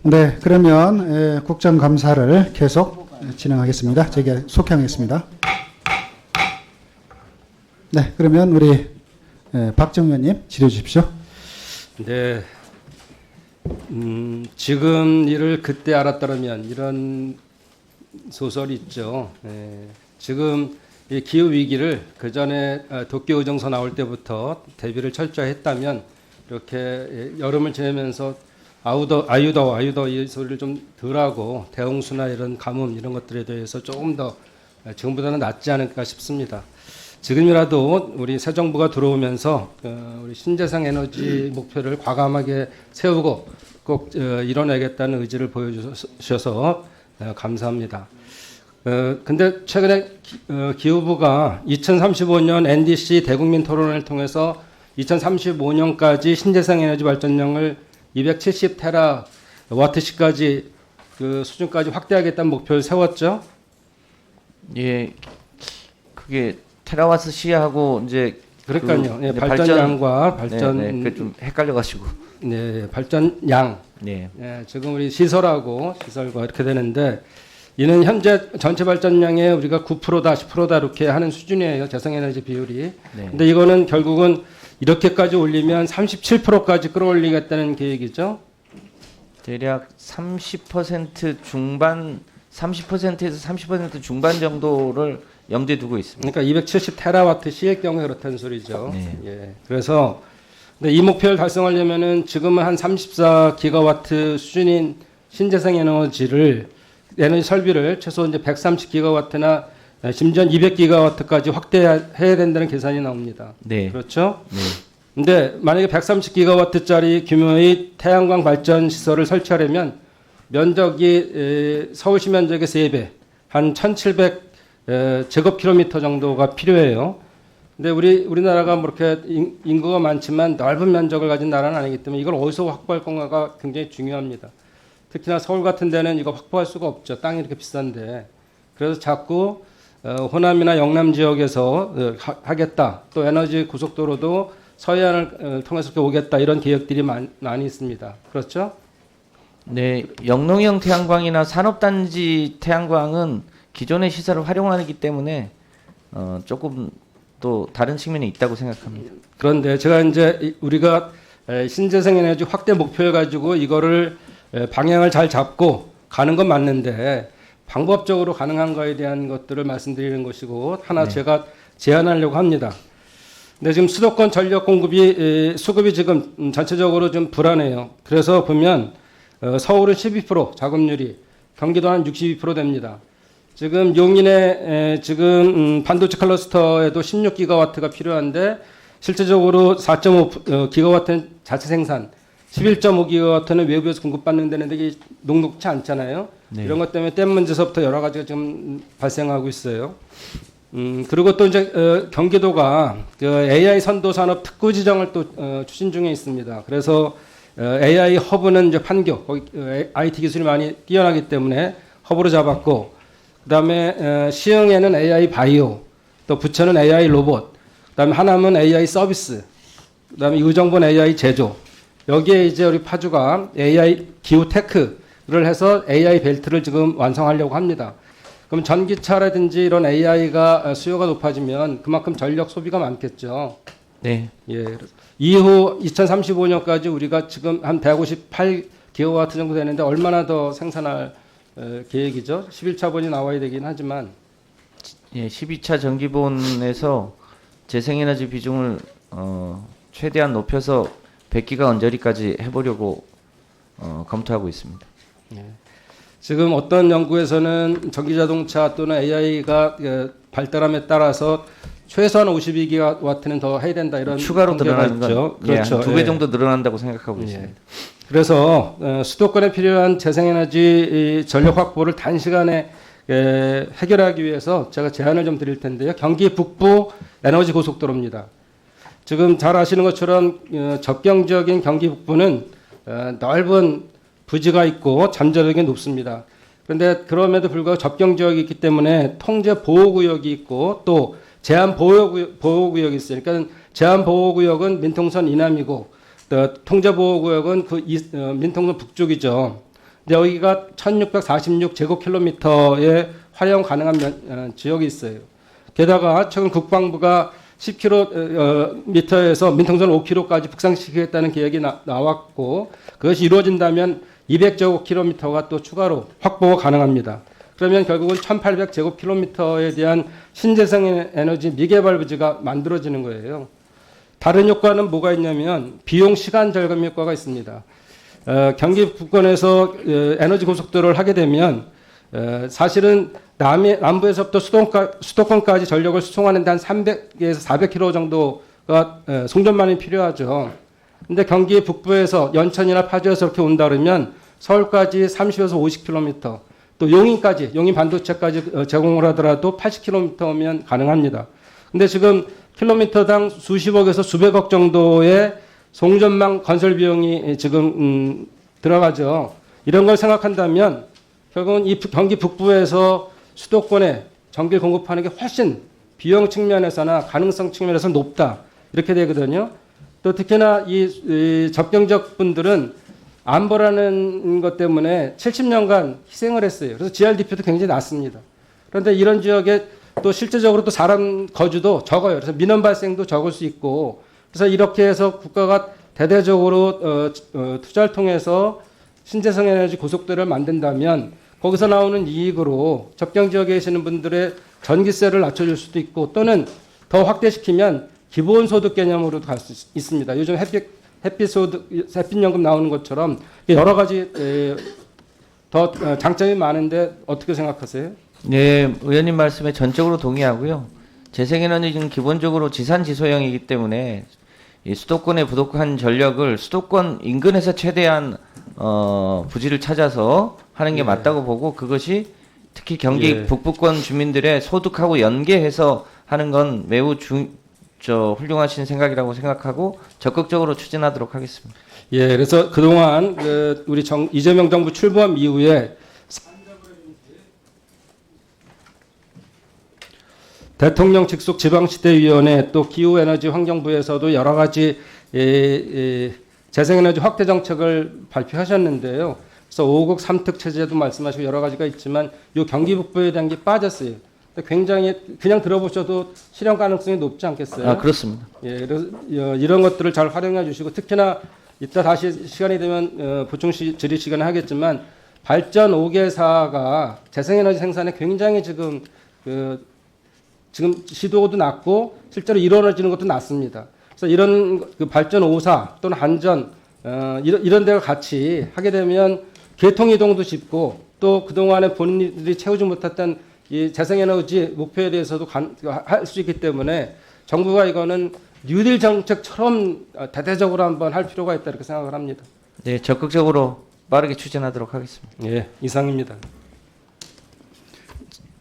네, 그러면 국정감사를 계속 진행하겠습니다. 제가 속행하겠습니다. 네, 그러면 우리 박정현님 질의해 주십시오. 네, 지금 일을 그때 알았더라면 이런 소설이 있죠. 지금 이 기후 위기를 그 전에 도쿄 의정서 나올 때부터 대비를 철저히 했다면 이렇게 여름을 지내면서 아유더 이 소리를 좀 덜하고 대홍수나 이런 가뭄 이런 것들에 대해서 조금 더 지금보다는 낫지 않을까 싶습니다. 지금이라도 우리 새 정부가 들어오면서 우리 신재생 에너지 목표를 과감하게 세우고 꼭 이뤄내겠다는 의지를 보여주셔서 감사합니다. 근데 최근에 기후부가 2035년 NDC 대국민 토론을 통해서 2035년까지 신재생 에너지 발전량을 270테라와트시까지 그 수준까지 확대하겠다는 목표를 세웠죠. 예, 그게 테라와트 시하고 이제 그러니까요. 예, 발전량과 발전 네, 좀 헷갈려가지고. 네, 발전량. 네. 예, 지금 우리 시설과 이렇게 되는데 이는 현재 전체 발전량의 우리가 9%다, 10%다 이렇게 하는 수준이에요. 재생에너지 비율이. 네. 근데 이거는 결국은 이렇게까지 올리면 37%까지 끌어올리겠다는 계획이죠. 대략 30% 중반, 30%에서 30% 중반 정도를 염두에 두고 있습니다. 그러니까 270 테라와트 시의 경우에 그렇다는 소리죠. 네. 예. 그래서 근데 이 목표를 달성하려면은 지금은 한 34 기가와트 수준인 신재생 에너지 설비를 최소 이제 130 기가와트나 심지어 200 기가와트까지 확대해야 된다는 계산이 나옵니다. 네. 그렇죠? 네. 근데 만약에 130 기가와트짜리 규모의 태양광 발전 시설을 설치하려면 면적이 서울시 면적의 3배, 한 1,700 제곱킬로미터 정도가 필요해요. 근데 우리나라가 뭐 이렇게 인구가 많지만 넓은 면적을 가진 나라는 아니기 때문에 이걸 어디서 확보할 건가가 굉장히 중요합니다. 특히나 서울 같은 데는 이거 확보할 수가 없죠. 땅이 이렇게 비싼데. 그래서 자꾸 호남이나 영남 지역에서 하겠다. 또 에너지 고속도로도 서해안을 통해서 이렇게 오겠다. 이런 계획들이 많이 있습니다. 그렇죠? 네, 영농형 태양광이나 산업단지 태양광은 기존의 시설을 활용하기 때문에 조금 또 다른 측면이 있다고 생각합니다. 그런데 제가 이제 우리가 신재생 에너지 확대 목표를 가지고 이거를 방향을 잘 잡고 가는 건 맞는데 방법적으로 가능한 거에 대한 것들을 말씀드리는 것이고 하나 네. 제가 제안하려고 합니다. 근데 지금 수도권 전력 공급이 수급이 지금 전체적으로 좀 불안해요. 그래서 보면 서울은 12% 자금률이, 경기도 한 62% 됩니다. 지금 용인의 지금 반도체 클러스터에도 16기가와트가 필요한데 실제적으로 4.5 기가와트는 자체 생산, 11.5기가와트는 외부에서 공급받는 데는 이게 녹록치 않잖아요. 네. 이런 것 때문에 댐 문제서부터 여러 가지가 좀 발생하고 있어요. 그리고 또 이제 경기도가 그 AI 선도 산업 특구 지정을 또 추진 중에 있습니다. 그래서 AI 허브는 이제 판교, 거기 IT 기술이 많이 뛰어나기 때문에 허브로 잡았고, 그다음에 시흥에는 AI 바이오, 또 부천은 AI 로봇, 그다음에 하남은 AI 서비스, 그다음에 의정부는 AI 제조. 여기에 이제 우리 파주가 AI 기후 테크를 해서 AI 벨트를 지금 완성하려고 합니다. 그럼 전기차라든지 이런 AI가 수요가 높아지면 그만큼 전력 소비가 많겠죠. 네. 예. 이후 2035년까지 우리가 지금 한 158 기가와트 정도 되는데 얼마나 더 생산할 계획이죠? 11차본이 나와야 되긴 하지만. 예, 12차 정기본에서 재생에너지 비중을 최대한 높여서 100기가 언저리까지 해보려고 검토하고 있습니다. 예. 지금 어떤 연구에서는 전기자동차 또는 AI가 발달함에 따라서 최소한 52기가와트는 더 해야 된다 이런 추가로 늘어나는 건 있죠. 그렇죠. 2배 예. 정도 늘어난다고 생각하고 예. 있습니다. 그래서 수도권에 필요한 재생에너지 전력 확보를 단시간에 해결하기 위해서 제가 제안을 좀 드릴 텐데요. 경기 북부 에너지 고속도로입니다. 지금 잘 아시는 것처럼 접경지역인 경기 북부는 넓은 부지가 있고 잠재력이 높습니다. 그런데 그럼에도 불구하고 접경지역이 있기 때문에 통제 보호구역이 있고 또 제한 보호구역이 있어요. 그러니까 제한 보호구역은 민통선 이남이고 통제 보호구역은 민통선 북쪽이죠. 근데 여기가 1646제곱킬로미터의 활용 가능한 지역이 있어요. 게다가 최근 국방부가 10km에서 민통선 5km까지 북상시키겠다는 계획이 나왔고 그것이 이루어진다면 200제곱킬로미터가 또 추가로 확보가 가능합니다. 그러면 결국은 1800제곱킬로미터에 대한 신재생 에너지 미개발 부지가 만들어지는 거예요. 다른 효과는 뭐가 있냐면 비용 시간 절감 효과가 있습니다. 경기 북부권에서 에너지 고속도로를 하게 되면 사실은 남부에서부터 수도권까지 전력을 수송하는 데 한 300에서 400km 정도가 송전만이 필요하죠. 근데 경기 북부에서 연천이나 파주에서 이렇게 온다 그러면 서울까지 30에서 50km, 또 용인까지, 용인 반도체까지 제공을 하더라도 80km면 가능합니다. 근데 지금 킬로미터당 수십억에서 수백억 정도의 송전망 건설 비용이 지금 들어가죠. 이런 걸 생각한다면 결국은 이 경기 북부에서 수도권에 전기를 공급하는 게 훨씬 비용 측면에서나 가능성 측면에서 높다. 이렇게 되거든요. 또 특히나 이 접경적 분들은 안보라는 것 때문에 70년간 희생을 했어요. 그래서 GRDP도 굉장히 낮습니다. 그런데 이런 지역에 또 실제적으로 또 사람 거주도 적어요. 그래서 민원 발생도 적을 수 있고, 그래서 이렇게 해서 국가가 대대적으로 투자를 통해서 신재생 에너지 고속도로를 만든다면 거기서 나오는 이익으로 접경 지역에 계시는 분들의 전기세를 낮춰줄 수도 있고, 또는 더 확대시키면 기본소득 개념으로도 갈 수 있습니다. 요즘 햇빛연금 나오는 것처럼 여러 가지 더 장점이 많은데 어떻게 생각하세요? 네, 의원님 말씀에 전적으로 동의하고요. 재생에너지는 기본적으로 지산지소형이기 때문에 이 수도권에 부족한 전력을 수도권 인근에서 최대한 부지를 찾아서 하는 게 맞다고 보고, 그것이 특히 경기 북부권 주민들의 소득하고 연계해서 하는 건 매우 훌륭하신 생각이라고 생각하고 적극적으로 추진하도록 하겠습니다. 예, 그래서 그동안 우리 이재명 정부 출범 이후에 대통령 직속 지방시대위원회 또 기후에너지 환경부에서도 여러 가지 재생에너지 확대 정책을 발표하셨는데요. 그래서 5국 3특 체제도 말씀하시고 여러 가지가 있지만 이 경기 북부에 대한 게 빠졌어요. 굉장히 그냥 들어보셔도 실현 가능성이 높지 않겠어요? 아, 그렇습니다. 예, 그래서 이런 것들을 잘 활용해 주시고, 특히나 이따 다시 시간이 되면 보충 질의 시간에 하겠지만 발전 5개사가 재생에너지 생산에 굉장히 지금 시도도 낮고 실제로 이루어지는 것도 낮습니다. 그래서 이런 발전 5사 또는 한전 이런 데가 같이 하게 되면 계통 이동도 쉽고, 또 그동안에 본인들이 채우지 못했던 이 재생에너지 목표에 대해서도 할 수 있기 때문에 정부가 이거는 뉴딜 정책처럼 대대적으로 한번 할 필요가 있다 이렇게 생각을 합니다. 네, 적극적으로 빠르게 추진하도록 하겠습니다. 예, 이상입니다.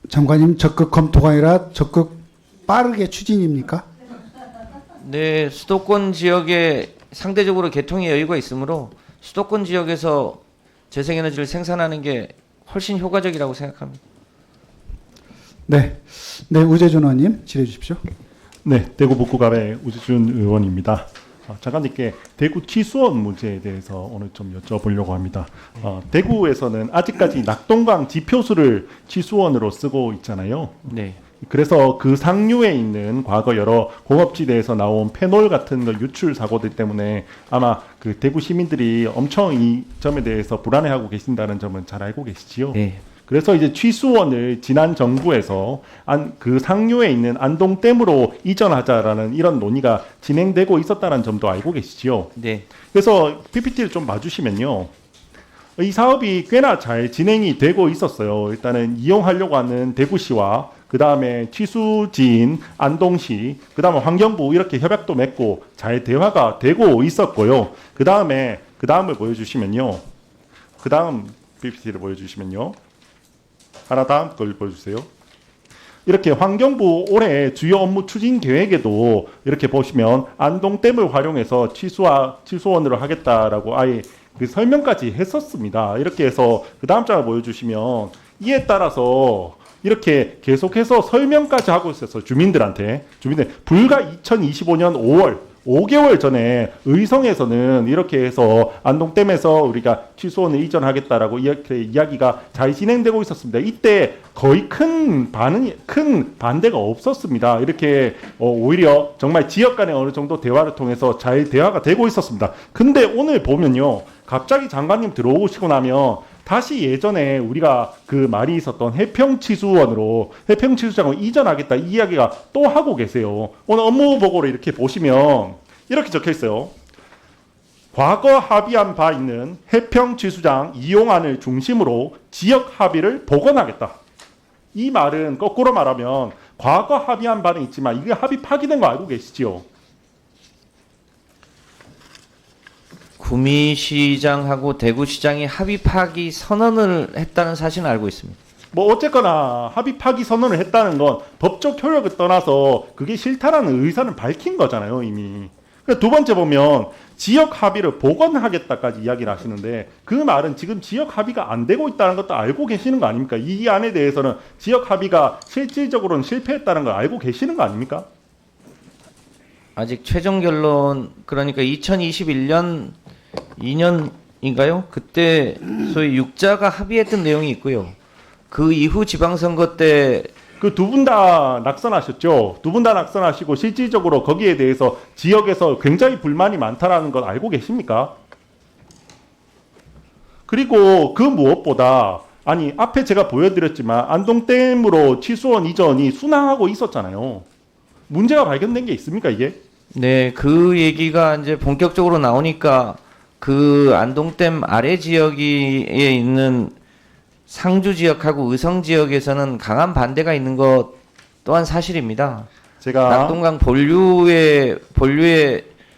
장관님 적극 검토가 아니라 적극 빠르게 추진입니까? 네, 수도권 지역에 상대적으로 개통의 여유가 있으므로 수도권 지역에서 재생에너지를 생산하는 게 훨씬 효과적이라고 생각합니다. 네, 우재준 의원님 질의해 주십시오. 네, 대구 북구갑의 우재준 의원입니다. 장관님께 대구 취수원 문제에 대해서 오늘 좀 여쭤보려고 합니다. 대구에서는 아직까지 낙동강 지표수를 취수원으로 쓰고 있잖아요. 네. 그래서 그 상류에 있는 과거 여러 공업지대에서 나온 페놀 같은 걸 유출 사고들 때문에 아마 그 대구 시민들이 엄청 이 점에 대해서 불안해하고 계신다는 점은 잘 알고 계시지요? 네. 그래서 이제 취수원을 지난 정부에서 그 상류에 있는 안동댐으로 이전하자라는 이런 논의가 진행되고 있었다는 점도 알고 계시지요? 네. 그래서 PPT를 좀 봐주시면요. 이 사업이 꽤나 잘 진행이 되고 있었어요. 일단은 이용하려고 하는 대구시와 그 다음에 취수지인 안동시, 그 다음에 환경부 이렇게 협약도 맺고 잘 대화가 되고 있었고요. 그 다음을 보여주시면요. 그 다음 PPT를 보여주시면요. 하나 다음 걸 보여주세요. 이렇게 환경부 올해 주요 업무 추진 계획에도 이렇게 보시면 안동댐을 활용해서 취수원으로 하겠다라고 아예 그 설명까지 했었습니다. 이렇게 해서 그 다음 장을 보여주시면 이에 따라서 이렇게 계속해서 설명까지 하고 있어서 주민들 불과 2025년 5월 5개월 전에 의성에서는 이렇게 해서 안동댐에서 우리가 취수원을 이전하겠다라고 이렇게 이야기가 잘 진행되고 있었습니다. 이때 거의 큰 반대가 없었습니다. 이렇게 오히려 정말 지역 간의 어느 정도 대화를 통해서 잘 대화가 되고 있었습니다. 근데 오늘 보면요, 갑자기 장관님 들어오시고 나면 다시 예전에 우리가 그 말이 있었던 해평치수원으로 해평치수장을 이전하겠다 이 이야기가 또 하고 계세요. 오늘 업무 보고를 이렇게 보시면 이렇게 적혀 있어요. 과거 합의한 바 있는 해평치수장 이용안을 중심으로 지역 합의를 복원하겠다. 이 말은 거꾸로 말하면 과거 합의한 바는 있지만 이게 합의 파기된 거 알고 계시지요? 구미시장하고 대구시장이 합의 파기 선언을 했다는 사실은 알고 있습니다. 뭐 어쨌거나 합의 파기 선언을 했다는 건 법적 효력을 떠나서 그게 싫다라는 의사는 밝힌 거잖아요, 이미. 두 번째 보면 지역 합의를 복원하겠다까지 이야기를 하시는데 그 말은 지금 지역 합의가 안 되고 있다는 것도 알고 계시는 거 아닙니까? 이 안에 대해서는 지역 합의가 실질적으로는 실패했다는 걸 알고 계시는 거 아닙니까? 아직 최종 결론, 그러니까 2021년 2년인가요? 그때 소위 육자가 합의했던 내용이 있고요. 그 이후 지방선거 때 그 두 분 다 낙선하셨죠. 두 분 다 낙선하시고 실질적으로 거기에 대해서 지역에서 굉장히 불만이 많다라는 걸 알고 계십니까? 그리고 그 무엇보다 아니 앞에 제가 보여드렸지만 안동댐으로 취수원 이전이 순항하고 있었잖아요. 문제가 발견된 게 있습니까 이게? 네, 그 얘기가 이제 본격적으로 나오니까 그 안동댐 아래 지역에 있는 상주 지역하고 의성 지역에서는 강한 반대가 있는 것 또한 사실입니다. 제가 낙동강 본류의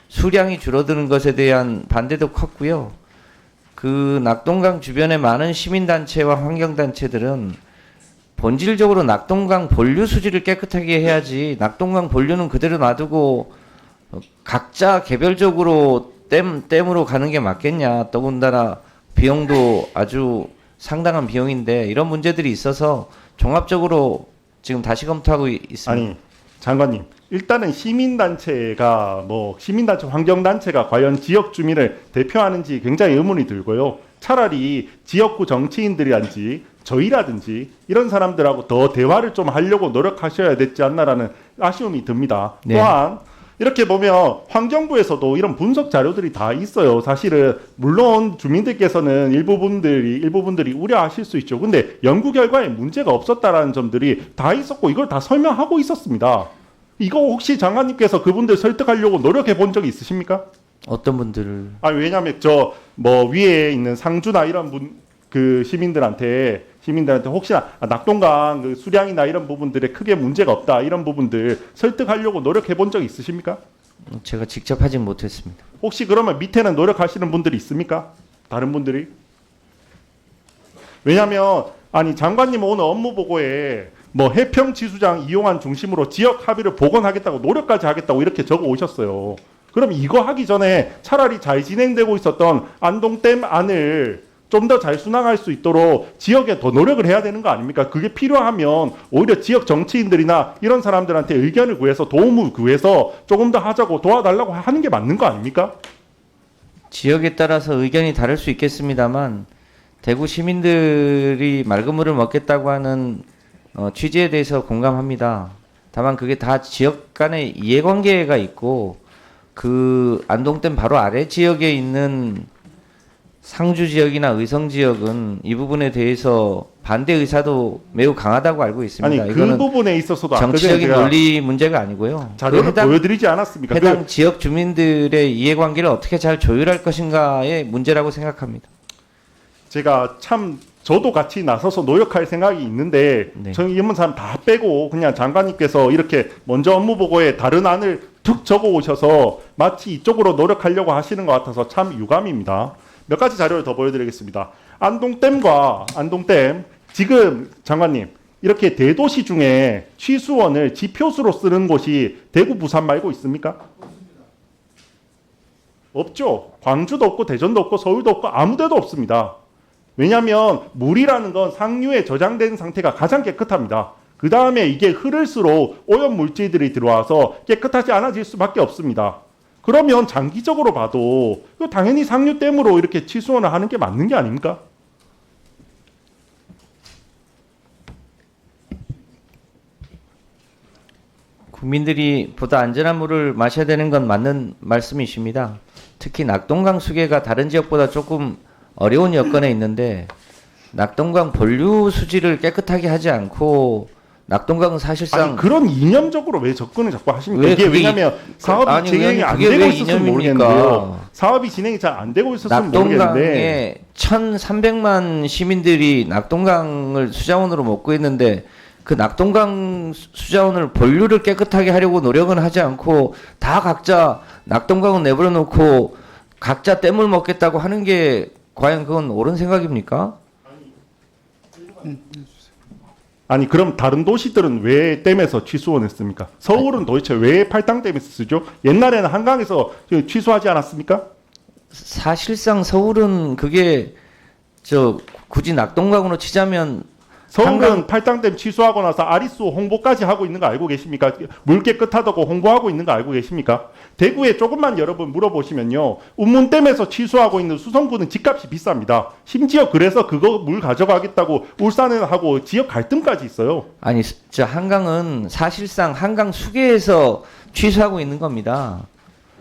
수량이 줄어드는 것에 대한 반대도 컸고요. 그 낙동강 주변의 많은 시민단체와 환경단체들은 본질적으로 낙동강 본류 수질을 깨끗하게 해야지 낙동강 본류는 그대로 놔두고 각자 개별적으로 댐으로 가는 게 맞겠냐. 더군다나 비용도 아주 상당한 비용인데 이런 문제들이 있어서 종합적으로 지금 다시 검토하고 있습니다. 아니 장관님 일단은 시민단체가 시민단체 환경단체가 과연 지역 주민을 대표하는지 굉장히 의문이 들고요. 차라리 지역구 정치인들이란지 저희라든지 이런 사람들하고 더 대화를 좀 하려고 노력하셔야 됐지 않나라는 아쉬움이 듭니다. 네. 또한 이렇게 보면 환경부에서도 이런 분석 자료들이 다 있어요. 사실은 물론 주민들께서는 일부 분들이 우려하실 수 있죠. 근데 연구 결과에 문제가 없었다라는 점들이 다 있었고 이걸 다 설명하고 있었습니다. 이거 혹시 장관님께서 그분들 설득하려고 노력해 본 적이 있으십니까? 어떤 분들을? 왜냐하면 위에 있는 상주나 이런 시민들한테 혹시나 낙동강 그 수량이나 이런 부분들에 크게 문제가 없다 이런 부분들 설득하려고 노력해 본 적 있으십니까? 제가 직접 하진 못했습니다. 혹시 그러면 밑에는 노력하시는 분들이 있습니까? 다른 분들이? 왜냐하면 장관님 오늘 업무 보고에 해평치수장 이용안 중심으로 지역 합의를 복원하겠다고 노력까지 하겠다고 이렇게 적어 오셨어요. 그럼 이거 하기 전에 차라리 잘 진행되고 있었던 안동댐 안을 좀 더 잘 순항할 수 있도록 지역에 더 노력을 해야 되는 거 아닙니까? 그게 필요하면 오히려 지역 정치인들이나 이런 사람들한테 의견을 구해서 도움을 구해서 조금 더 하자고 도와달라고 하는 게 맞는 거 아닙니까? 지역에 따라서 의견이 다를 수 있겠습니다만 대구 시민들이 맑은 물을 먹겠다고 하는 취지에 대해서 공감합니다. 다만 그게 다 지역 간의 이해관계가 있고 그 안동댐 바로 아래 지역에 있는 상주 지역이나 의성 지역은 이 부분에 대해서 반대 의사도 매우 강하다고 알고 있습니다. 아니 그 이거는 부분에 있어서도 정치적인 논리 문제가 아니고요. 자료를 보여드리지 않았습니까? 해당 지역 주민들의 이해관계를 어떻게 잘 조율할 것인가의 문제라고 생각합니다. 제가 저도 같이 나서서 노력할 생각이 있는데 네. 저희 이런 사람 다 빼고 그냥 장관님께서 이렇게 먼저 업무 보고에 다른 안을 툭 적어 오셔서 마치 이쪽으로 노력하려고 하시는 것 같아서 참 유감입니다. 몇 가지 자료를 더 보여드리겠습니다. 안동댐 지금 장관님 이렇게 대도시 중에 취수원을 지표수로 쓰는 곳이 대구 부산 말고 있습니까? 없죠. 광주도 없고 대전도 없고 서울도 없고 아무 데도 없습니다. 왜냐하면 물이라는 건 상류에 저장된 상태가 가장 깨끗합니다. 그 다음에 이게 흐를수록 오염 물질들이 들어와서 깨끗하지 않아질 수밖에 없습니다. 그러면 장기적으로 봐도 이거 당연히 상류댐으로 이렇게 취수원을 하는 게 맞는 게 아닙니까? 국민들이 보다 안전한 물을 마셔야 되는 건 맞는 말씀이십니다. 특히 낙동강 수계가 다른 지역보다 조금 어려운 여건에 있는데 낙동강 본류 수지를 깨끗하게 하지 않고 낙동강은 사실상 아니 그런 이념적으로 왜 접근을 자꾸 하십니까? 왜 이게 그게 왜냐하면 사업이 아니, 진행이 안 그게 되고 왜 있었으면 이념입니까? 모르겠는데요. 사업이 진행이 잘 안 되고 있었으면 모르겠는데 낙동강에 1,300만 시민들이 낙동강을 수자원으로 먹고 있는데 그 낙동강 수자원을 본류를 깨끗하게 하려고 노력은 하지 않고 다 각자 낙동강은 내버려 놓고 각자 댐을 먹겠다고 하는 게 과연 그건 옳은 생각입니까? 아니 그럼 다른 도시들은 왜 댐에서 취수원했습니까? 서울은 도대체 왜 팔당댐에서 쓰죠? 옛날에는 한강에서 취수하지 않았습니까? 사실상 서울은 그게 저 굳이 낙동강으로 치자면 서울은 팔당댐 취소하고 나서 아리수 홍보까지 하고 있는 거 알고 계십니까? 물 깨끗하다고 홍보하고 있는 거 알고 계십니까? 대구에 조금만 여러분 물어보시면요. 운문댐에서 취소하고 있는 수성구는 집값이 비쌉니다. 심지어 그래서 그거 물 가져가겠다고 울산에 하고 지역 갈등까지 있어요. 아니 저 한강은 사실상 한강 수계에서 취수하고 있는 겁니다.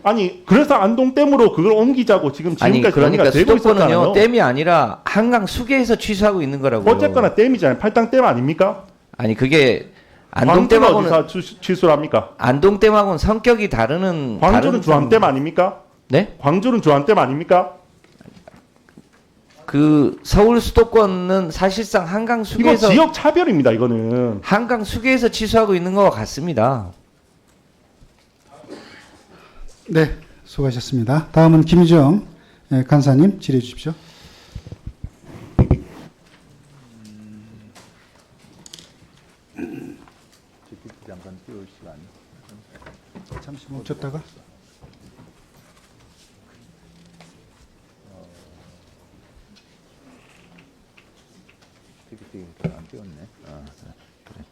아니 그래서 안동댐으로 그걸 옮기자고 지금 아니 지금까지 그러니까 논의가 되고 수도권은요 있었잖아요. 댐이 아니라 한강 수계에서 취수하고 있는 거라고요. 어쨌거나 댐이잖아요. 팔당댐 아닙니까? 아니 그게 광주는 안동댐하고는 어디서 취소를 합니까? 안동댐하고는 성격이 다르는 광주는 다른 주안댐 아닙니까? 네? 광주는 주안댐 아닙니까? 그 서울 수도권은 사실상 한강 이거 수계에서 지역 차별입니다. 이거는. 한강 수계에서 취수하고 있는 것 같습니다. 네, 수고하셨습니다. 다음은 김희정 간사님 질의해 주십시오. 잠깐 띄울 시간. 잠시 멈췄다가. PPT 안 띄웠네. 그래.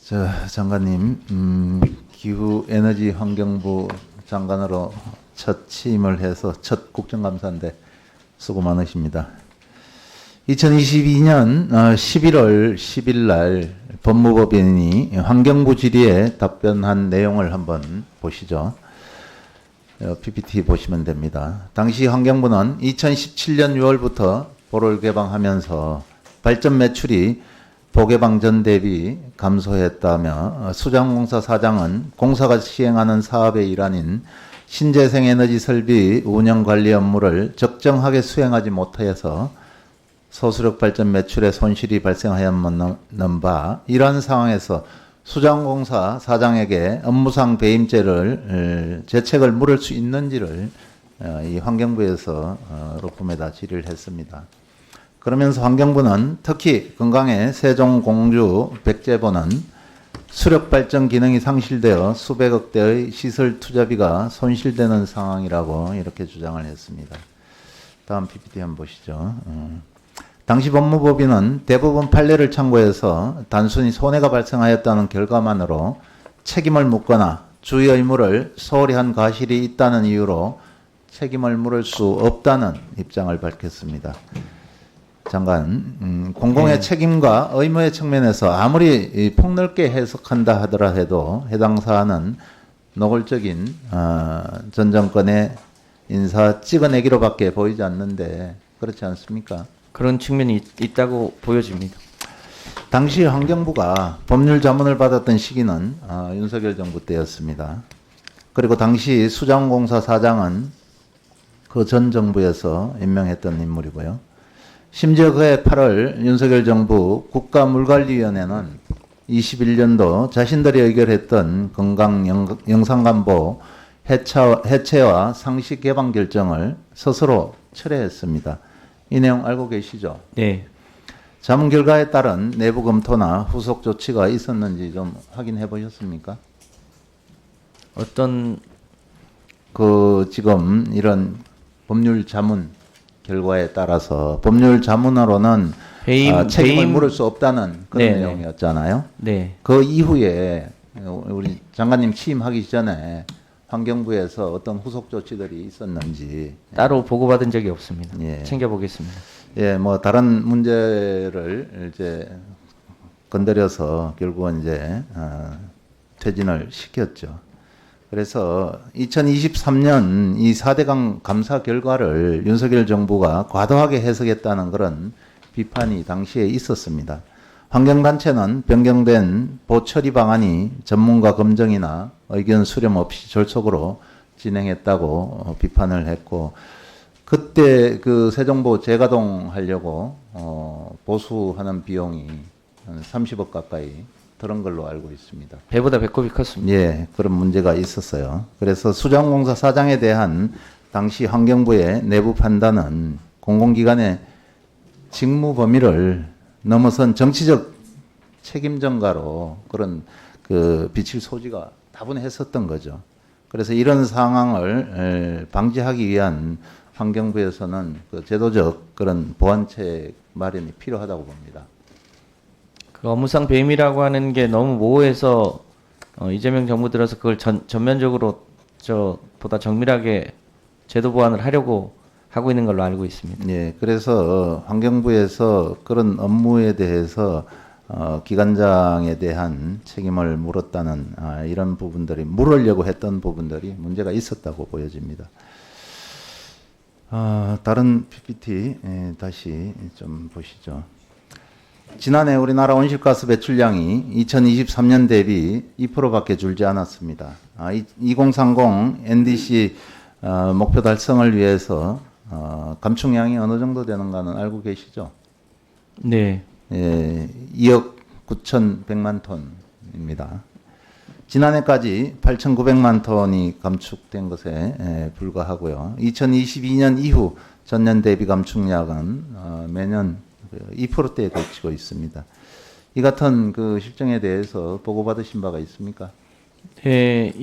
자, 장관님, 기후 에너지 환경부 장관으로 첫 취임을 해서 첫 국정감사인데 수고 많으십니다. 2022년 11월 10일 날 법무법인이 환경부 질의에 답변한 내용을 한번 보시죠. PPT 보시면 됩니다. 당시 환경부는 2017년 6월부터 보를 개방하면서 발전 매출이 보개방 전 대비 감소했다며 수장공사 사장은 공사가 시행하는 사업의 일환인 신재생에너지 설비 운영 관리 업무를 적정하게 수행하지 못하여서 소수력 발전 매출에 손실이 발생하였는 바 이러한 상황에서 수장공사 사장에게 업무상 배임죄를 죄책을 물을 수 있는지를 이 환경부에서 로펌에다 질의를 했습니다. 그러면서 환경부는 특히 건강의 세종공주 백제보는 수력 발전 기능이 상실되어 수백억 대의 시설 투자비가 손실되는 상황이라고 이렇게 주장을 했습니다. 다음 PPT 한번 보시죠. 당시 법무법인은 대부분 판례를 참고해서 단순히 손해가 발생하였다는 결과만으로 책임을 묻거나 주의 의무를 소홀히 한 과실이 있다는 이유로 책임을 물을 수 없다는 입장을 밝혔습니다. 장관, 공공의 책임과 의무의 측면에서 아무리 폭넓게 해석한다 하더라 해도 해당 사안은 노골적인 전 정권의 인사 찍어내기로밖에 보이지 않는데 그렇지 않습니까? 그런 측면이 있다고 보여집니다. 당시 환경부가 법률 자문을 받았던 시기는 윤석열 정부 때였습니다. 그리고 당시 수자원공사 사장은 그 전 정부에서 임명했던 인물이고요. 심지어 그해 8월 윤석열 정부 국가물관리위원회는 21년도 자신들이 의결했던 건강 영상관보 해체와 상시 개방 결정을 스스로 철회했습니다. 이 내용 알고 계시죠? 네. 자문 결과에 따른 내부 검토나 후속 조치가 있었는지 좀 확인해 보셨습니까? 어떤 지금 이런 법률 자문 결과에 따라서 법률 자문으로는 책임을 물을 수 없다는 그런 네네. 내용이었잖아요. 네. 그 이후에 우리 장관님 취임하기 전에 환경부에서 어떤 후속 조치들이 있었는지. 따로 보고받은 적이 없습니다. 예. 챙겨보겠습니다. 예, 뭐 다른 문제를 이제 건드려서 결국은 이제 퇴진을 시켰죠. 그래서 2023년 이 4대강 감사 결과를 윤석열 정부가 과도하게 해석했다는 그런 비판이 당시에 있었습니다. 환경단체는 변경된 보처리 방안이 전문가 검증이나 의견 수렴 없이 졸속으로 진행했다고 비판을 했고, 그때 그 세종보 재가동 하려고 보수하는 비용이 한 30억 가까이 들은 걸로 알고 있습니다. 배보다 배꼽이 컸습니다. 예, 그런 문제가 있었어요. 그래서 수자원공사 사장에 대한 당시 환경부의 내부 판단은 공공기관의 직무 범위를 넘어선 정치적 책임 전가로 그런 그 비칠 소지가 다분했었던 거죠. 그래서 이런 상황을 방지하기 위한 환경부에서는 그 제도적 그런 보완책 마련이 필요하다고 봅니다. 그 업무상 배임이라고 하는 게 너무 모호해서 이재명 정부 들어서 그걸 전면적으로 보다 정밀하게 제도 보완을 하려고 하고 있는 걸로 알고 있습니다. 예, 그래서 환경부에서 그런 업무에 대해서 기관장에 대한 책임을 물었다는 이런 부분들이 물으려고 했던 부분들이 문제가 있었다고 보여집니다. 다른 PPT 다시 좀 보시죠. 지난해 우리나라 온실가스 배출량이 2023년 대비 2%밖에 줄지 않았습니다. 2030 NDC 목표 달성을 위해서 감축량이 어느 정도 되는가는 알고 계시죠? 네. 예, 2억 9,100만 톤입니다. 지난해까지 8,900만 톤이 감축된 것에 불과하고요. 2022년 이후 전년 대비 감축량은 매년 2%대에 그치고 있습니다. 이 같은 그 실정에 대해서 보고받으신 바가 있습니까? 네,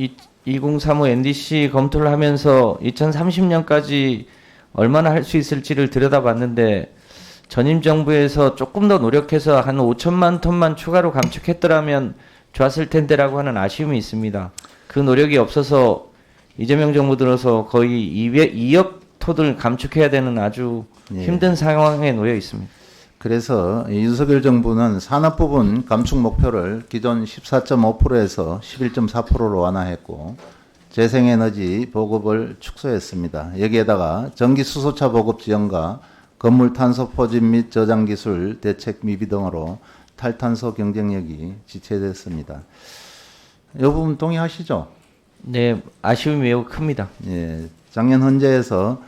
2035 NDC 검토를 하면서 2030년까지 얼마나 할 수 있을지를 들여다봤는데 전임 정부에서 조금 더 노력해서 한 5천만 톤만 추가로 감축했더라면 좋았을 텐데라고 하는 아쉬움이 있습니다. 그 노력이 없어서 이재명 정부 들어서 거의 2억 톤을 감축해야 되는 아주 힘든 상황에 놓여 있습니다. 그래서 윤석열 정부는 산업 부분 감축 목표를 기존 14.5%에서 11.4%로 완화했고 재생에너지 보급을 축소했습니다. 여기에다가 전기 수소차 보급 지원과 건물 탄소 포집 및 저장 기술 대책 미비 등으로 탈탄소 경쟁력이 지체됐습니다. 이 부분 동의하시죠? 네, 아쉬움이 매우 큽니다. 예, 작년 헌재에서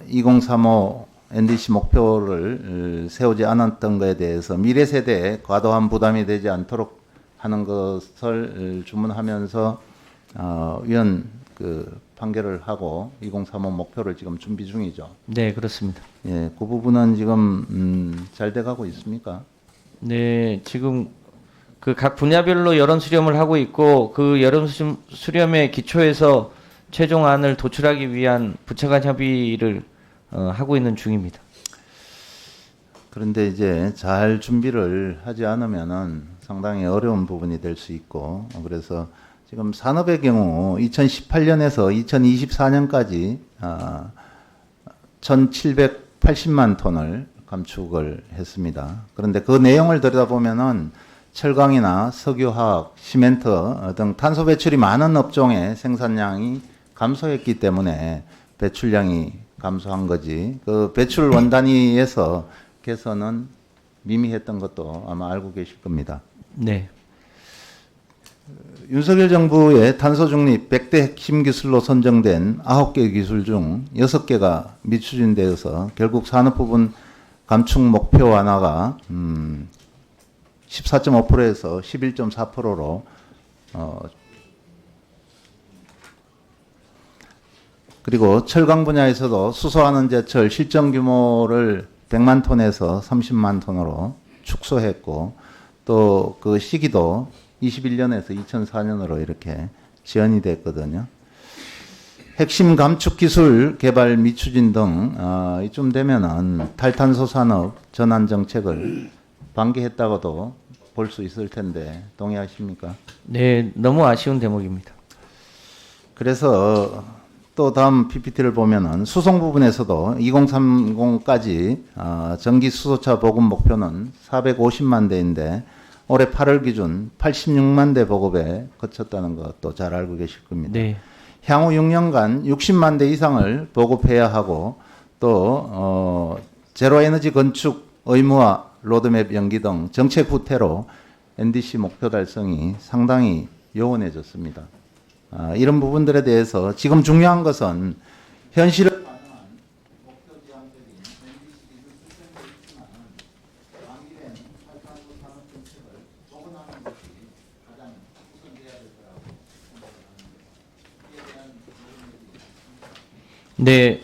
2035 NDC 목표를 세우지 않았던 것에 대해서 미래 세대에 과도한 부담이 되지 않도록 하는 것을 주문하면서 위헌 그 판결을 하고 2035 목표를 지금 준비 중이죠. 네, 그렇습니다. 예, 그 부분은 지금 잘 돼가고 있습니까? 네, 지금 그 각 분야별로 여론 수렴을 하고 있고 그 여론 수렴의 기초에서 최종안을 도출하기 위한 부처 간 협의를 하고 있는 중입니다. 그런데 이제 잘 준비를 하지 않으면은 상당히 어려운 부분이 될 수 있고, 그래서 지금 산업의 경우 2018년에서 2024년까지 1,780만 톤을 감축을 했습니다. 그런데 그 내용을 들여다보면은 철강이나 석유화학, 시멘트 등 탄소 배출이 많은 업종의 생산량이 감소했기 때문에 배출량이 감소한 거지. 그 배출 원단위에서 개선은 미미했던 것도 아마 알고 계실 겁니다. 네. 윤석열 정부의 탄소 중립 100대 핵심 기술로 선정된 9개 기술 중 6개가 미추진되어서 결국 산업 부분 감축 목표 완화가 14.5%에서 11.4%로 그리고 철강 분야에서도 수소하는 제철 실정 규모를 100만 톤에서 30만 톤으로 축소했고 또 그 시기도 21년에서 2004년으로 이렇게 지연이 됐거든요. 핵심 감축 기술 개발 미추진 등 이쯤 되면은 탈탄소 산업 전환 정책을 방기했다고도 볼 수 있을 텐데 동의하십니까? 네, 너무 아쉬운 대목입니다. 그래서 또 다음 PPT를 보면은 수송 부분에서도 2030까지 전기 수소차 보급 목표는 450만 대인데 올해 8월 기준 86만 대 보급에 거쳤다는 것도 잘 알고 계실 겁니다. 네. 향후 6년간 60만 대 이상을 보급해야 하고 또 제로 에너지 건축 의무화 로드맵 연기 등 정책 후퇴로 NDC 목표 달성이 상당히 요원해졌습니다. 이런 부분들에 대해서 지금 중요한 것은 현실을 네,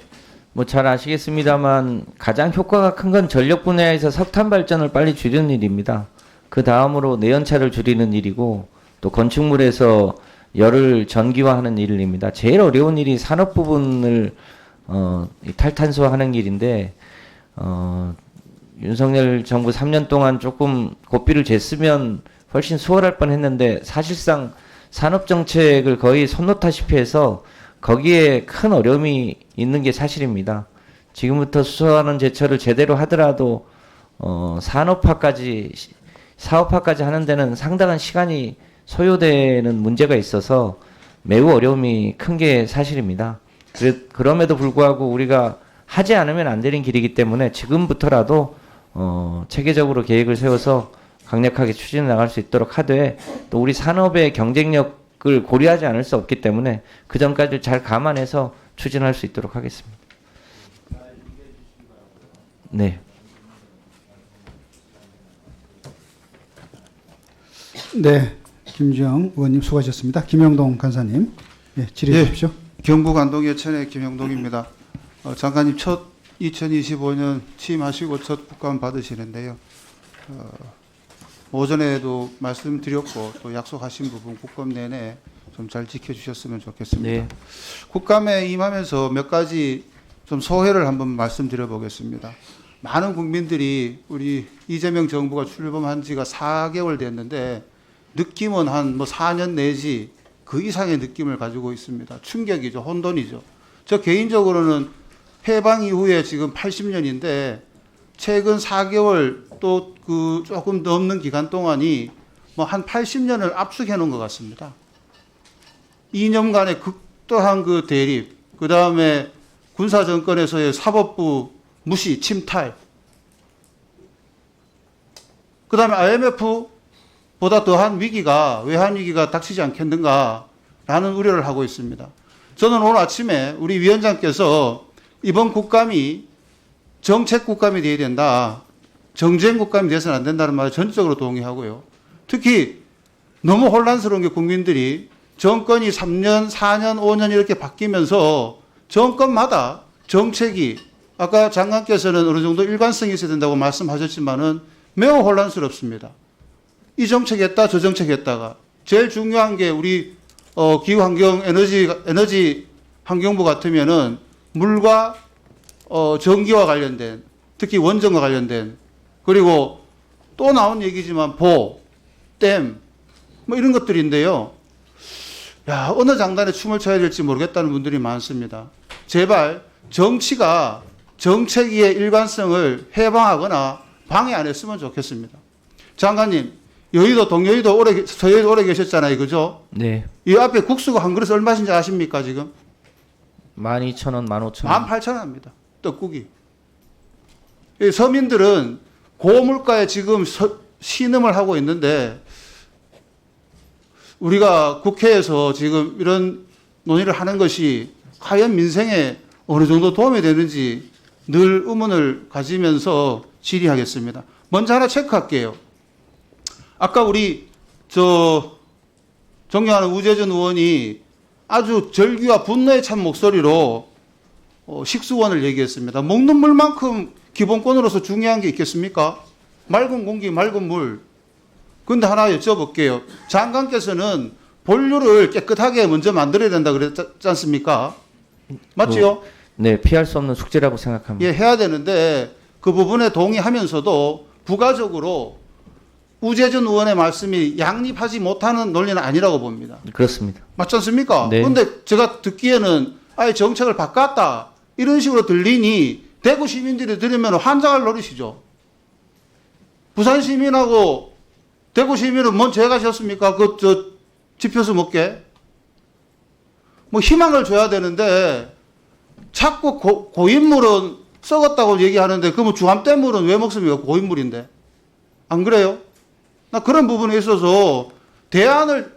뭐 잘 아시겠습니다만 가장 효과가 큰 건 전력 분야에서 석탄 발전을 빨리 줄이는 일입니다. 그 다음으로 내연차를 줄이는 일이고 또 건축물에서 열을 전기화하는 일입니다. 제일 어려운 일이 산업 부분을 이 탈탄소화하는 일인데 윤석열 정부 3년 동안 조금 고삐를 쟀으면 훨씬 수월할 뻔했는데 사실상 산업 정책을 거의 손 놓다시피 해서 거기에 큰 어려움이 있는 게 사실입니다. 지금부터 수소하는 제철을 제대로 하더라도 산업화까지 사업화까지 하는 데는 상당한 시간이 소요되는 문제가 있어서 매우 어려움이 큰 게 사실입니다. 그럼에도 불구하고 우리가 하지 않으면 안 되는 길이기 때문에 지금부터라도 체계적으로 계획을 세워서 강력하게 추진해 나갈 수 있도록 하되 또 우리 산업의 경쟁력을 고려하지 않을 수 없기 때문에 그 점까지 잘 감안해서 추진할 수 있도록 하겠습니다. 네. 네, 김주영 의원님 수고하셨습니다. 김영동 간사님, 예, 질의해 주십시오. 경북 안동예천의 김영동입니다. 장관님 첫 2025년 취임하시고 첫 국감 받으시는데요. 오전에도 말씀드렸고 또 약속하신 부분 국감 내내 좀 잘 지켜주셨으면 좋겠습니다. 네. 국감에 임하면서 몇 가지 좀 소회를 한번 말씀드려 보겠습니다. 많은 국민들이 우리 이재명 정부가 출범한 지가 4개월 됐는데 느낌은 한 4년 내지 그 이상의 느낌을 가지고 있습니다. 충격이죠. 혼돈이죠. 저 개인적으로는 해방 이후에 지금 80년인데 최근 4개월 또 그 조금 넘는 기간 동안이 한 80년을 압축해 놓은 것 같습니다. 2년간의 극도한 그 대립, 그 다음에 군사 정권에서의 사법부 무시, 침탈, 그 다음에 IMF보다 더한 위기가, 외환 위기가 닥치지 않겠는가라는 우려를 하고 있습니다. 저는 오늘 아침에 우리 위원장께서 이번 국감이 정책 국감이 되어야 된다, 정쟁 국감이 돼서는 안 된다는 말에 전적으로 동의하고요. 특히 너무 혼란스러운 게 국민들이 정권이 3년, 4년, 5년 이렇게 바뀌면서 정권마다 정책이 아까 장관께서는 어느 정도 일관성이 있어야 된다고 말씀하셨지만은 매우 혼란스럽습니다. 이 정책 했다, 저 정책 했다가 제일 중요한 게 우리 기후환경 에너지 환경부 같으면은 물과 전기와 관련된, 특히 원전과 관련된, 그리고 또 나온 얘기지만 댐 이런 것들인데요. 야, 어느 장단에 춤을 춰야 될지 모르겠다는 분들이 많습니다. 제발 정치가 정책의 일관성을 해방하거나 방해 안 했으면 좋겠습니다. 장관님, 여의도, 동여의도 서여의도 오래 계셨잖아요. 그죠? 네. 이 앞에 국수가 한 그릇 얼마인지 아십니까, 지금? 12,000원, 15,000원. 18,000원 합니다. 떡국이. 이 서민들은 고물가에 지금 신음을 하고 있는데 우리가 국회에서 지금 이런 논의를 하는 것이 과연 민생에 어느 정도 도움이 되는지 늘 의문을 가지면서 질의하겠습니다. 먼저 하나 체크할게요. 아까 우리 존경하는 우재준 의원이 아주 절규와 분노에 찬 목소리로 식수원을 얘기했습니다. 먹는 물만큼 기본권으로서 중요한 게 있겠습니까? 맑은 공기, 맑은 물. 근데 하나 여쭤볼게요. 장관께서는 본류를 깨끗하게 먼저 만들어야 된다 그랬지 않습니까? 맞지요? 네, 피할 수 없는 숙제라고 생각합니다. 예, 해야 되는데 그 부분에 동의하면서도 부가적으로 우재준 의원의 말씀이 양립하지 못하는 논리는 아니라고 봅니다. 그렇습니다. 맞지 않습니까? 네. 그런데 제가 듣기에는 아예 정책을 바꿨다 이런 식으로 들리니 대구 시민들이 들으면 환장할 노릇이죠. 부산 시민하고 대구 시민은 뭔 죄가 졌습니까? 저 지표수 먹게. 뭐 희망을 줘야 되는데 자꾸 고인물은 썩었다고 얘기하는데 그러면 주암댐물은 왜 먹습니까? 고인물인데. 안 그래요? 나 그런 부분에 있어서 대안을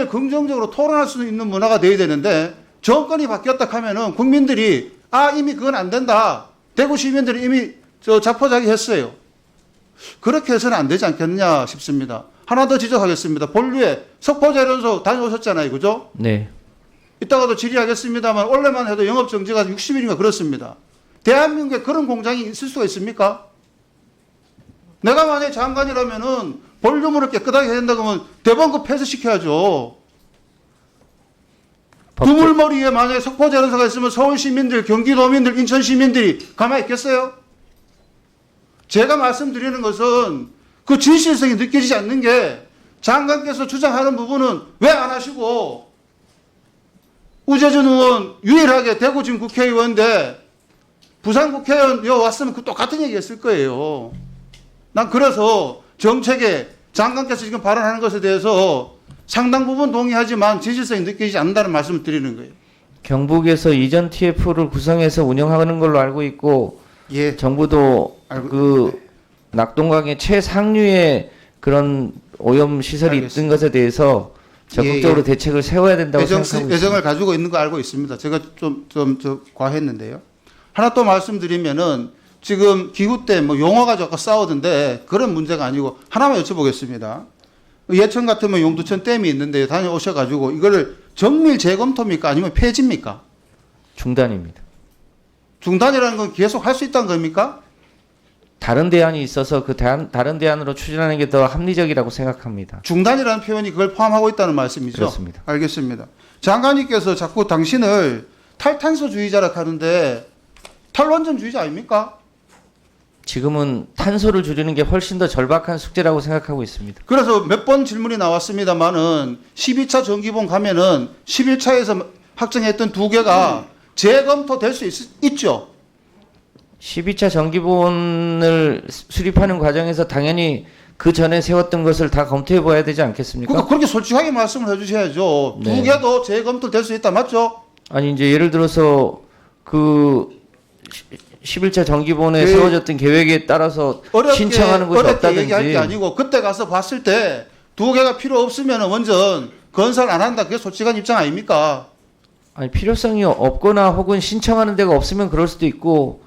긍정적으로 토론할 수 있는 문화가 돼야 되는데 정권이 바뀌었다 하면은 국민들이 이미 그건 안 된다. 대구 시민들이 이미 자포자기했어요. 그렇게 해서는 안 되지 않겠냐 싶습니다. 하나 더 지적하겠습니다. 본류에 석포재련소 다녀오셨잖아요. 그죠? 네. 이따가도 질의하겠습니다만 원래만 해도 영업정지가 60일인가 그렇습니다. 대한민국에 그런 공장이 있을 수가 있습니까? 내가 만약에 장관이라면은 볼륨을 깨끗하게 해야 된다고 하면 대법원급 폐쇄시켜야죠. 두물머리에 만약에 석포재련소가 있으면 서울 시민들, 경기도민들, 인천 시민들이 가만히 있겠어요? 제가 말씀드리는 것은 그 진실성이 느껴지지 않는 게 장관께서 주장하는 부분은 왜 안 하시고 우재준 의원 유일하게 대구 지금 국회의원인데 부산 국회의원 여 왔으면 그 똑같은 얘기 했을 거예요. 난 그래서 정책에 장관께서 지금 발언하는 것에 대해서 상당 부분 동의하지만 진실성이 느껴지지 않는다는 말씀을 드리는 거예요. 경북에서 이전 TF를 구성해서 운영하는 걸로 알고 있고 예. 정부도 낙동강의 최상류의 그런 오염 시설이 있던 것에 대해서 적극적으로 대책을 세워야 된다고 생각하고 있습니다. 애정을 가지고 있는 거 알고 있습니다. 제가 좀 과했는데요. 하나 또 말씀드리면은 지금 기후 때 뭐 용어 가지고 아까 싸우던데 그런 문제가 아니고 하나만 여쭤보겠습니다. 예천 같으면 용두천 댐이 있는데 다녀오셔가지고 이거를 정밀 재검토입니까? 아니면 폐지입니까? 중단입니다. 중단이라는 건 계속 할 수 있다는 겁니까? 다른 대안이 있어서 다른 대안으로 추진하는 게 더 합리적이라고 생각합니다. 중단이라는 표현이 그걸 포함하고 있다는 말씀이죠? 그렇습니다. 알겠습니다. 장관님께서 자꾸 당신을 탈탄소주의자라 하는데 탈원전주의자 아닙니까? 지금은 탄소를 줄이는 게 훨씬 더 절박한 숙제라고 생각하고 있습니다. 그래서 몇 번 질문이 나왔습니다만은 12차 정기본 가면은 11차에서 확정했던 두 개가 재검토될 수 있죠. 12차 정기본을 수립하는 과정에서 당연히 그 전에 세웠던 것을 다 검토해 봐야 되지 않겠습니까? 그러니까 그렇게 솔직하게 말씀을 해주셔야죠. 네. 두 개도 재검토될 수 있다 맞죠? 아니 이제 예를 들어서 그 11차 정기본에 세워졌던 계획에 따라서 신청하는 것이 어렵게 없다든지 얘기할 게 아니고 그때 가서 봤을 때 두 개가 필요 없으면 원전 건설 안 한다. 그게 솔직한 입장 아닙니까? 아니 필요성이 없거나 혹은 신청하는 데가 없으면 그럴 수도 있고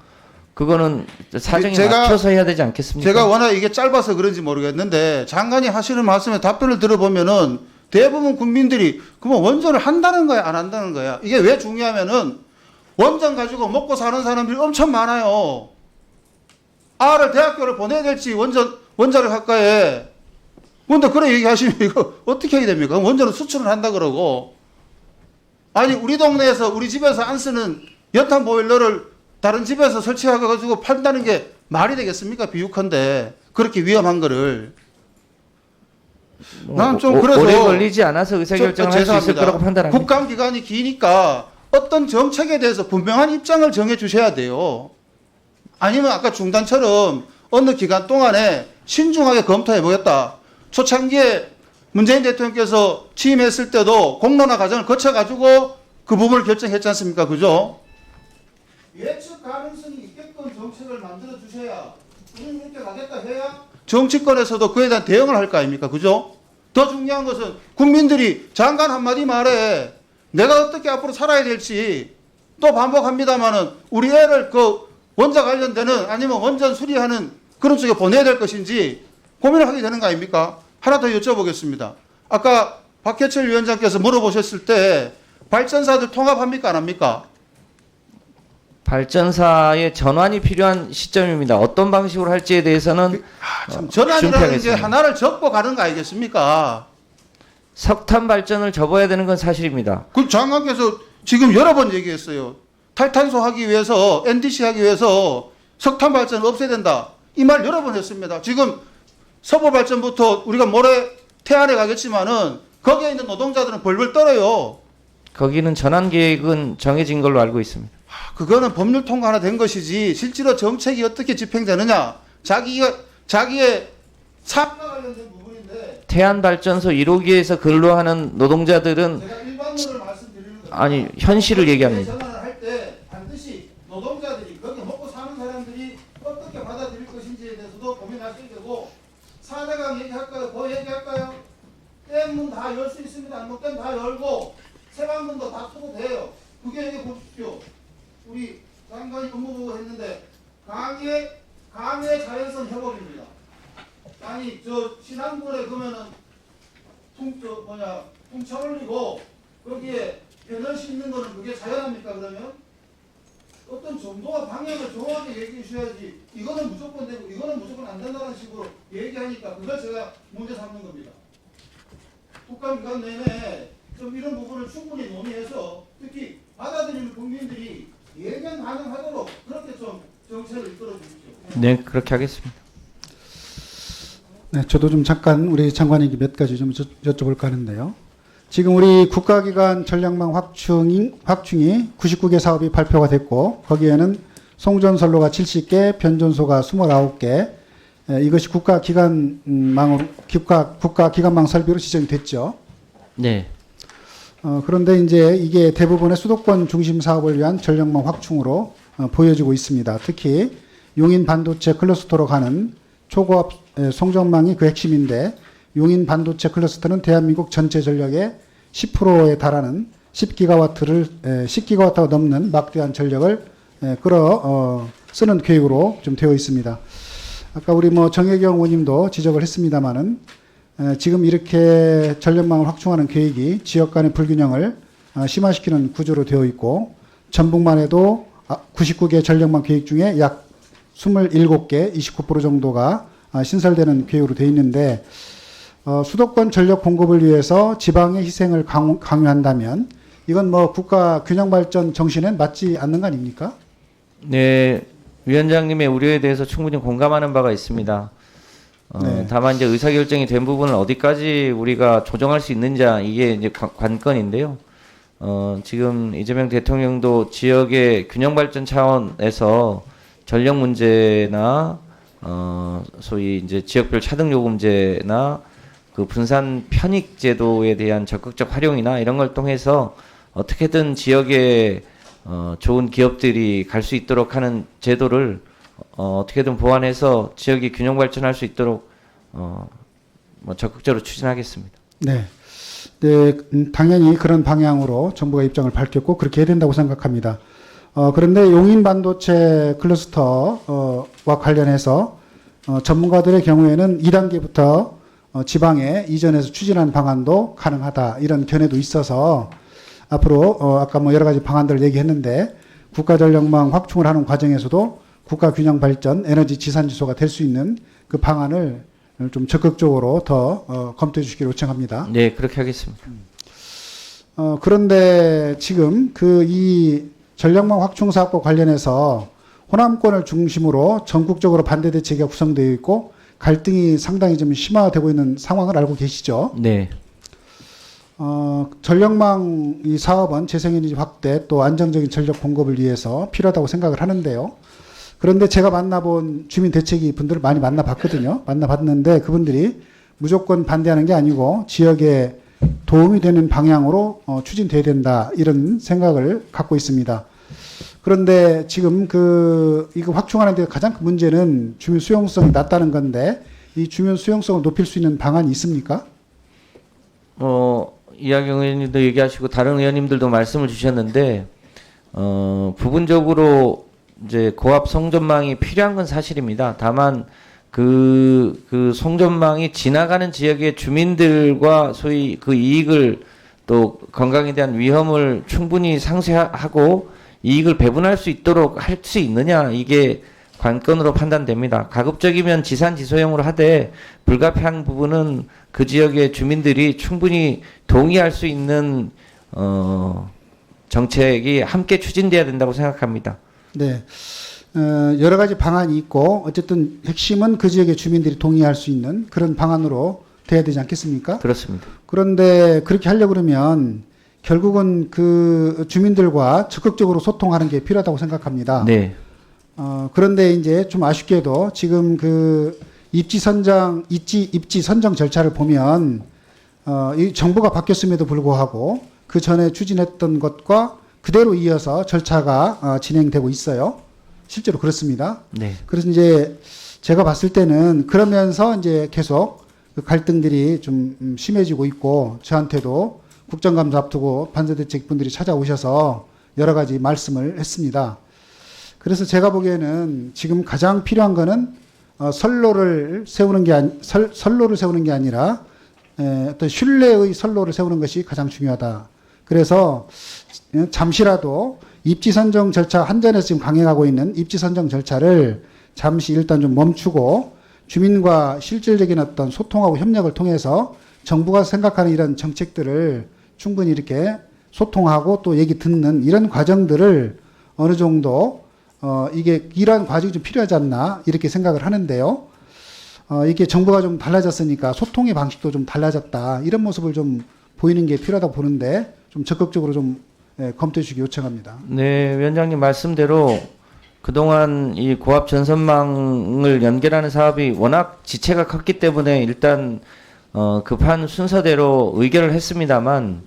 그거는 사정에 맞춰서 해야 되지 않겠습니까? 제가 워낙 이게 짧아서 그런지 모르겠는데 장관이 하시는 말씀에 답변을 들어보면은 대부분 국민들이 그러면 원전을 한다는 거야 안 한다는 거야. 이게 왜 중요하면은 원전 가지고 먹고 사는 사람들이 엄청 많아요. 아를 대학교를 보내야 될지 원자력 학과에. 근데 그래 얘기하시면 이거 어떻게 해야 됩니까? 원전은 수출을 한다 그러고. 아니 우리 동네에서 우리 집에서 안 쓰는 연탄 보일러를 다른 집에서 설치해가지고 판다는 게 말이 되겠습니까? 비유컨대 그렇게 위험한 거를. 난 좀 그래서 오래 걸리지 않아서 의사결정을 할 수 있을 거라고 판단합니다. 국감 기간이 기니까 어떤 정책에 대해서 분명한 입장을 정해 주셔야 돼요. 아니면 아까 중단처럼 어느 기간 동안에 신중하게 검토해 보겠다. 초창기에 문재인 대통령께서 취임했을 때도 공론화 과정을 거쳐가지고 그 부분을 결정했지 않습니까? 그죠? 예측 가능성이 있게끔 정책을 만들어 주셔야 우리는 이렇게 가겠다 해야 정치권에서도 그에 대한 대응을 할 거 아닙니까? 그죠? 더 중요한 것은 국민들이 장관 한마디 말에 내가 어떻게 앞으로 살아야 될지 또 반복합니다마는 우리 애를 그 원자 관련되는 아니면 원전 수리하는 그런 쪽에 보내야 될 것인지 고민을 하게 되는 거 아닙니까? 하나 더 여쭤보겠습니다. 아까 박해철 위원장께서 물어보셨을 때 발전사들 통합합니까? 안 합니까? 발전사의 전환이 필요한 시점입니다. 어떤 방식으로 할지에 대해서는 참 전환이라는 게 하나를 접고 가는 거 아니겠습니까? 석탄 발전을 접어야 되는 건 사실입니다. 그 장관께서 지금 여러 번 얘기했어요. 탈탄소 하기 위해서 NDC 하기 위해서 석탄 발전을 없애야 된다. 이 말 여러 번 했습니다. 지금 서부발전부터 우리가 모레 태안에 가겠지만은 거기에 있는 노동자들은 벌벌 떨어요. 거기는 전환 계획은 정해진 걸로 알고 있습니다. 그거는 법률 통과가 된 것이지 실제로 정책이 어떻게 집행되느냐 자기의 삶과 관련된 부분인데 태안 발전소 1호기에서 근로하는 노동자들은 제가 일반론을 말씀드리는 겁니다. 아니 현실을 얘기합니다. 전환을 할 때 반드시 노동자들이 거기 먹고 사는 사람들이 어떻게 받아들일 것인지에 대해서도 고민하셔야 되고 4대강 얘기할까요? 더 얘기할까요? 댐문 다 열 수 있습니다. 안목댐 다 열고 새방문도 다 투고 돼요. 그게 얘기해 보십시오. 우리 장관이 업무보고 했는데 강의 자연선 협업입니다. 아니 저 신안군에 그러면은 풍차 올리고 거기에 배널 싣는 거는 그게 자연합니까 그러면? 어떤 정도와 방향을 정확하게 얘기해 주셔야지 이거는 무조건 되고 이거는 무조건 안 된다는 식으로 얘기하니까 그걸 제가 문제 삼는 겁니다. 국감 기간 내내 좀 이런 부분을 충분히 논의해서 특히 받아들이는 국민들이 예견 가능하도록 그렇게 좀 정책을 이끌어 주십시오. 네, 그렇게 하겠습니다. 네, 저도 좀 잠깐 우리 장관에게 몇 가지 좀 여쭤볼까 하는데요. 지금 우리 국가기관 전력망 확충이 99개 사업이 발표가 됐고 거기에는 송전선로가 70개, 변전소가 29개, 이것이 국가기관망 설비로 지정이 됐죠. 네. 그런데 이제 이게 대부분의 수도권 중심 사업을 위한 전력망 확충으로 보여지고 있습니다. 특히 용인 반도체 클러스터로 가는 초고압 송전망이 그 핵심인데 용인 반도체 클러스터는 대한민국 전체 전력의 10%에 달하는 10기가와트가 넘는 막대한 전력을 쓰는 계획으로 좀 되어 있습니다. 아까 우리 정혜경 의원님도 지적을 했습니다마는 지금 이렇게 전력망을 확충하는 계획이 지역 간의 불균형을 심화시키는 구조로 되어 있고 전북만 해도 99개 전력망 계획 중에 약 27개, 29% 정도가 신설되는 계획으로 되어 있는데 수도권 전력 공급을 위해서 지방의 희생을 강요한다면 이건 국가 균형 발전 정신에 맞지 않는 거 아닙니까? 네, 위원장님의 우려에 대해서 충분히 공감하는 바가 있습니다. 네. 다만 이제 의사결정이 된 부분을 어디까지 우리가 조정할 수 있는지 이게 이제 관건인데요. 지금 이재명 대통령도 지역의 균형 발전 차원에서 전력 문제나 소위 이제 지역별 차등 요금제나 그 분산 편익 제도에 대한 적극적 활용이나 이런 걸 통해서 어떻게든 지역에 좋은 기업들이 갈 수 있도록 하는 제도를 어떻게든 보완해서 지역이 균형 발전할 수 있도록 적극적으로 추진하겠습니다. 네. 네, 당연히 그런 방향으로 정부가 입장을 밝혔고 그렇게 해야 된다고 생각합니다. 그런데 용인 반도체 클러스터와 관련해서 전문가들의 경우에는 2단계부터 지방에 이전해서 추진하는 방안도 가능하다 이런 견해도 있어서 앞으로 아까 여러 가지 방안들을 얘기했는데 국가전력망 확충을 하는 과정에서도 국가균형발전 에너지 지산지소가 될 수 있는 그 방안을 좀 적극적으로 더 검토해 주시기를 요청합니다. 네, 그렇게 하겠습니다. 그런데 지금 이 전력망 확충 사업과 관련해서 호남권을 중심으로 전국적으로 반대 대책이 구성되어 있고 갈등이 상당히 좀 심화되고 있는 상황을 알고 계시죠? 네. 전력망 이 사업은 재생에너지 확대 또 안정적인 전력 공급을 위해서 필요하다고 생각을 하는데요. 그런데 제가 만나본 주민 대책위 분들을 많이 만나봤거든요. 만나봤는데 그분들이 무조건 반대하는 게 아니고 지역에 도움이 되는 방향으로 추진돼야 된다 이런 생각을 갖고 있습니다. 그런데 지금 이거 확충하는 데 가장 큰 문제는 주민 수용성이 낮다는 건데 이 주민 수용성을 높일 수 있는 방안이 있습니까? 이하경 의원님도 얘기하시고 다른 의원님들도 말씀을 주셨는데 부분적으로 이제 고압 송전망이 필요한 건 사실입니다. 다만 그 송전망이 지나가는 지역의 주민들과 소위 그 이익을 또 건강에 대한 위험을 충분히 상쇄하고 이익을 배분할 수 있도록 할 수 있느냐 이게 관건으로 판단됩니다. 가급적이면 지산지소형으로 하되 불가피한 부분은 그 지역의 주민들이 충분히 동의할 수 있는 정책이 함께 추진돼야 된다고 생각합니다. 네. 여러 가지 방안이 있고 어쨌든 핵심은 그 지역의 주민들이 동의할 수 있는 그런 방안으로 돼야 되지 않겠습니까? 그렇습니다. 그런데 그렇게 하려고 그러면 결국은 그 주민들과 적극적으로 소통하는 게 필요하다고 생각합니다. 네. 그런데 이제 좀 아쉽게도 지금 그 입지 선정 절차를 보면 이 정부가 바뀌었음에도 불구하고 그 전에 추진했던 것과 그대로 이어서 절차가 진행되고 있어요. 실제로 그렇습니다. 네. 그래서 이제 제가 봤을 때는 그러면서 이제 계속 그 갈등들이 좀 심해지고 있고 저한테도 국정감사 앞두고 판사대책 분들이 찾아오셔서 여러 가지 말씀을 했습니다. 그래서 제가 보기에는 지금 가장 필요한 거는 선로를 세우는 게 아니라 어떤 신뢰의 선로를 세우는 것이 가장 중요하다. 그래서 잠시라도 입지 선정 절차 한전에서 지금 강행하고 있는 입지 선정 절차를 잠시 일단 좀 멈추고 주민과 실질적인 어떤 소통하고 협력을 통해서 정부가 생각하는 이런 정책들을 충분히 이렇게 소통하고 또 얘기 듣는 이런 과정들을 어느 정도 이게 이러한 과정이 좀 필요하지 않나 이렇게 생각을 하는데요. 이게 정부가 좀 달라졌으니까 소통의 방식도 좀 달라졌다 이런 모습을 좀 보이는 게 필요하다고 보는데 좀 적극적으로 좀 검토해 주기 요청합니다. 네, 위원장님 말씀대로 그동안 이 고압 전선망을 연결하는 사업이 워낙 지체가 컸기 때문에 일단 급한 순서대로 의결을 했습니다만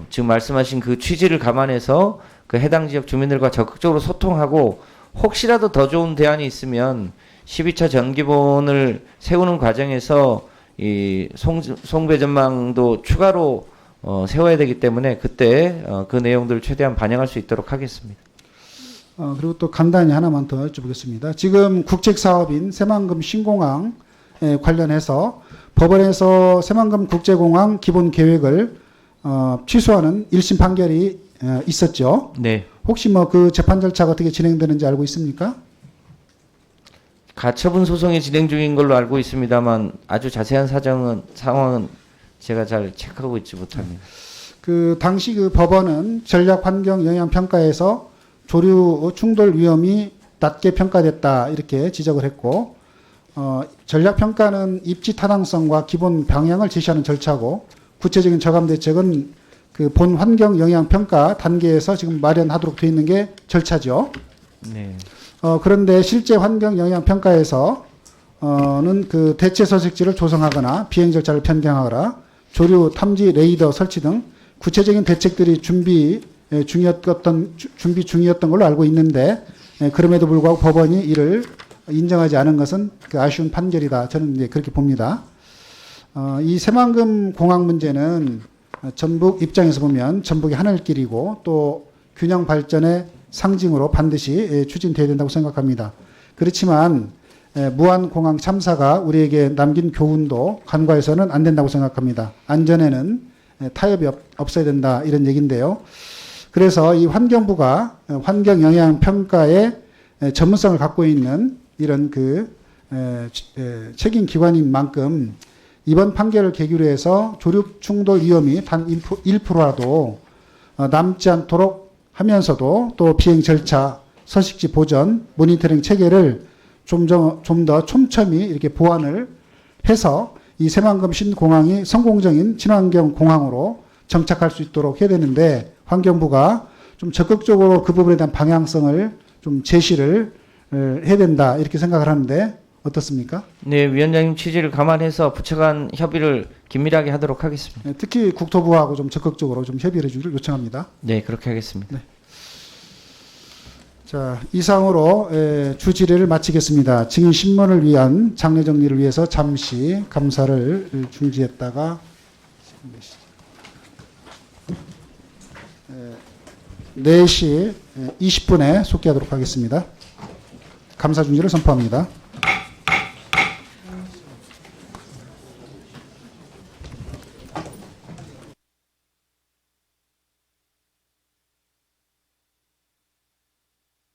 지금 말씀하신 그 취지를 감안해서 그 해당 지역 주민들과 적극적으로 소통하고 혹시라도 더 좋은 대안이 있으면 12차 전기본을 세우는 과정에서 이 송배전망도 추가로 세워야 되기 때문에 그때 그 내용들을 최대한 반영할 수 있도록 하겠습니다. 그리고 또 간단히 하나만 더 여쭤보겠습니다. 지금 국책사업인 새만금 신공항에 관련해서 법원에서 새만금 국제공항 기본 계획을 취소하는 1심 판결이 있었죠. 네. 혹시 뭐 그 재판 절차가 어떻게 진행되는지 알고 있습니까? 가처분 소송이 진행 중인 걸로 알고 있습니다만 아주 자세한 상황은 제가 잘 체크하고 있지 못합니다. 그 당시 그 법원은 전략 환경 영향 평가에서 조류 충돌 위험이 낮게 평가됐다 이렇게 지적을 했고 전략 평가는 입지 타당성과 기본 방향을 제시하는 절차고 구체적인 저감 대책은 그 본 환경 영향 평가 단계에서 지금 마련하도록 되어 있는 게 절차죠. 네. 그런데 실제 환경 영향 평가에서는 그 대체 서식지를 조성하거나 비행 절차를 변경하거나 조류 탐지 레이더 설치 등 구체적인 대책들이 준비 중이었던 걸로 알고 있는데 그럼에도 불구하고 법원이 이를 인정하지 않은 것은 그 아쉬운 판결이다. 저는 이제 그렇게 봅니다. 이 새만금 공항 문제는 전북 입장에서 보면 전북의 하늘길이고 또 균형 발전의 상징으로 반드시 추진돼야 된다고 생각합니다. 그렇지만 무안공항 참사가 우리에게 남긴 교훈도 간과해서는 안 된다고 생각합니다. 안전에는 타협이 없어야 된다 이런 얘기인데요. 그래서 이 환경부가 환경 영향 평가에 전문성을 갖고 있는 이런 그 책임 기관인 만큼 이번 판결을 계기로 해서 조류 충돌 위험이 단 1%라도 남지 않도록 하면서도 또 비행 절차, 서식지 보전, 모니터링 체계를 좀 더 촘촘히 이렇게 보완을 해서 이 새만금 신공항이 성공적인 친환경 공항으로 정착할 수 있도록 해야 되는데 환경부가 좀 적극적으로 그 부분에 대한 방향성을 좀 제시를 해야 된다 이렇게 생각을 하는데 어떻습니까? 네, 위원장님 취지를 감안해서 부처 간 협의를 긴밀하게 하도록 하겠습니다. 특히 국토부하고 좀 적극적으로 좀 협의를 해주기를 요청합니다. 네, 그렇게 하겠습니다. 자, 이상으로 주 질의를 마치겠습니다. 증인 신문을 위한 장례 정리를 위해서 잠시 감사를 중지했다가 4시 20분에 속개하도록 하겠습니다. 감사 중지를 선포합니다.